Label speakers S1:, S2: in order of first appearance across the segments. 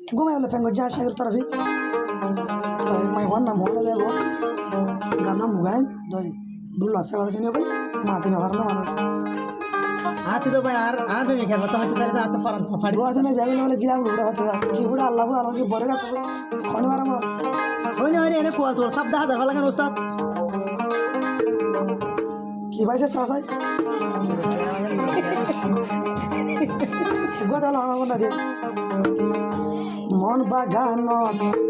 S1: ঘুমাই হলে ফেঙ্গো যা সাগর তরফি মাই হন না মনে যাবো গামা মুগাইন দই ডুল আছে কথা শুনে ভাই মাতে না পারলাম মানুষ
S2: হাতে তো ভাই আর ভেঙে খেলবো তো হাতে চাইলে হাতে ফাড়ি
S1: দোয়া শুনে ব্যাগে না গিলা উড়া হচ্ছে কি উড়া আল্লাহ আমাকে বড় গাছ খনি মারা মর
S2: হইনি হইনি এনে কোয়াল তোর সব 10,000 ভালো লাগান ওস্তাদ
S1: কি ভাইছে সাসাই গোদাল আমার না দে মন বাগান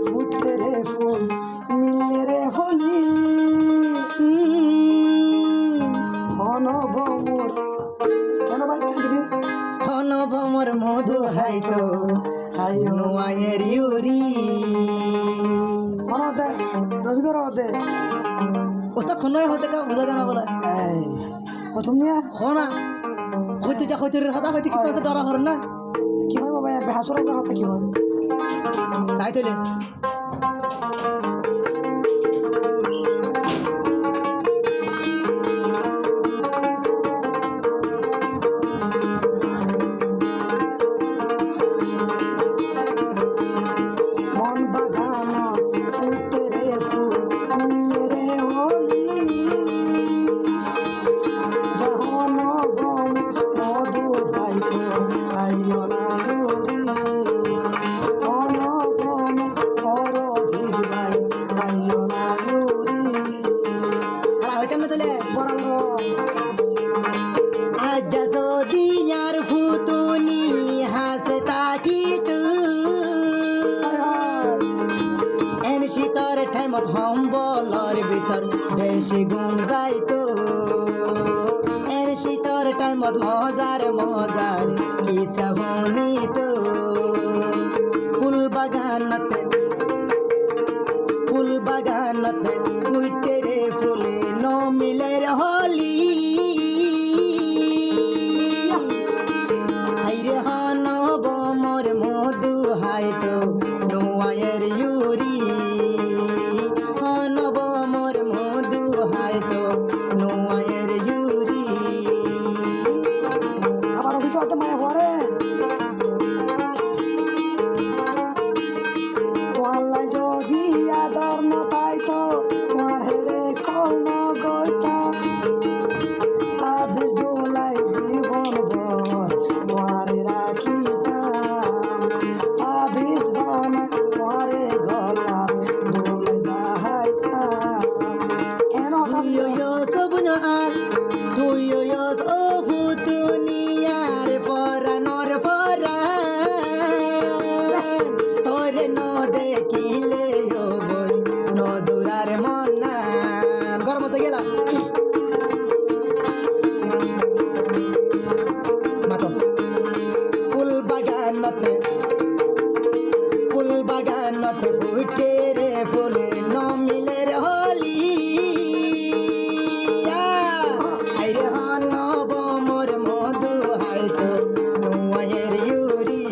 S1: ফুটে রে ফুল মিলে রে হলি ঘন বমুর কেন ভাই
S2: ঘন বমর মধু হাইটো নোয়ায়ের ইউরি
S1: ঘন দে রবিবার দে
S2: ওস্তাদ খনই হতে কা বুঝা জানা বলে
S1: এই প্রথম নিয়া
S2: খনা হইতে যা হইতে কথা হইতে কি তো ডরা হর না
S1: কি হয় বাবা বেহাসর কথা কি হয়
S2: সাইতেলে
S1: মন বাগান ফুটে রে ফুল মিলে রে হলি যখন গম মধু খাইতো খাইও না গরি ঘন গম হর ভিড় ভাই খাইও না গরি
S2: আর হইতাম না তোলে
S1: বরাবর
S2: আজ যদি আর ফুতুনি হাসতা চিতু এন শীতর ঠাইমত হম্বলর ভিতর বেশি গুম যাইতো এন শীতর টাইমত মজার মজার কিসা শুনিতো ফুল বাগানতে কুইতে রে ফুলে নমিলের হলি আইরে হান বমর মধু হাইটো নোয়ায়ের ইউরি হান বমর মধু হাইটো নোয়ায়ের ইউরি
S1: আবার অভিজ্ঞতা মায়া পরে তোমার যদি আদর না পাইতো তোমার হেরে কর্ম গইতা তাবিজ ডোলাই জীবন ভর তোমারে রাখিতাম তাবিজ বানা তোমারে গলা ডোলাই দাহাইতাম কেন
S2: তুইও সবন আর তুইও ও ফুতুনিয়ার পরানর পরান তোরে ন দেখিলে ও বই নজরার মনা গরম হতে গেলাম মাতো ফুল বাগানতে ফুটে রে ফুলে নমিলের হলি আইরে হন বমর মধু হাইটো নোয়ায়ের ইউরি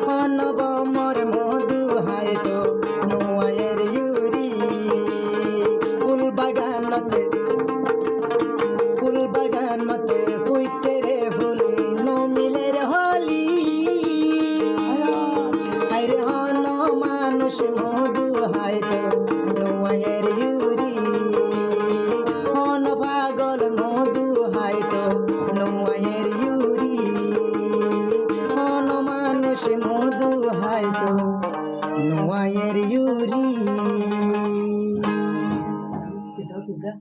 S2: হন বমর মধু হাইটো নোয়ায়ের ইউরি ফুল বাগানতে ফুটে রে ফুলে নমিলের হলি আইরে হন মানুষ মধু হাইতো নোয়ায়ের ইউরি হন পাগল মধু হাইতো নোয়ায়ের ইউরি হন মানুষ মধু হাইতো নোয়ায়ের ইউরি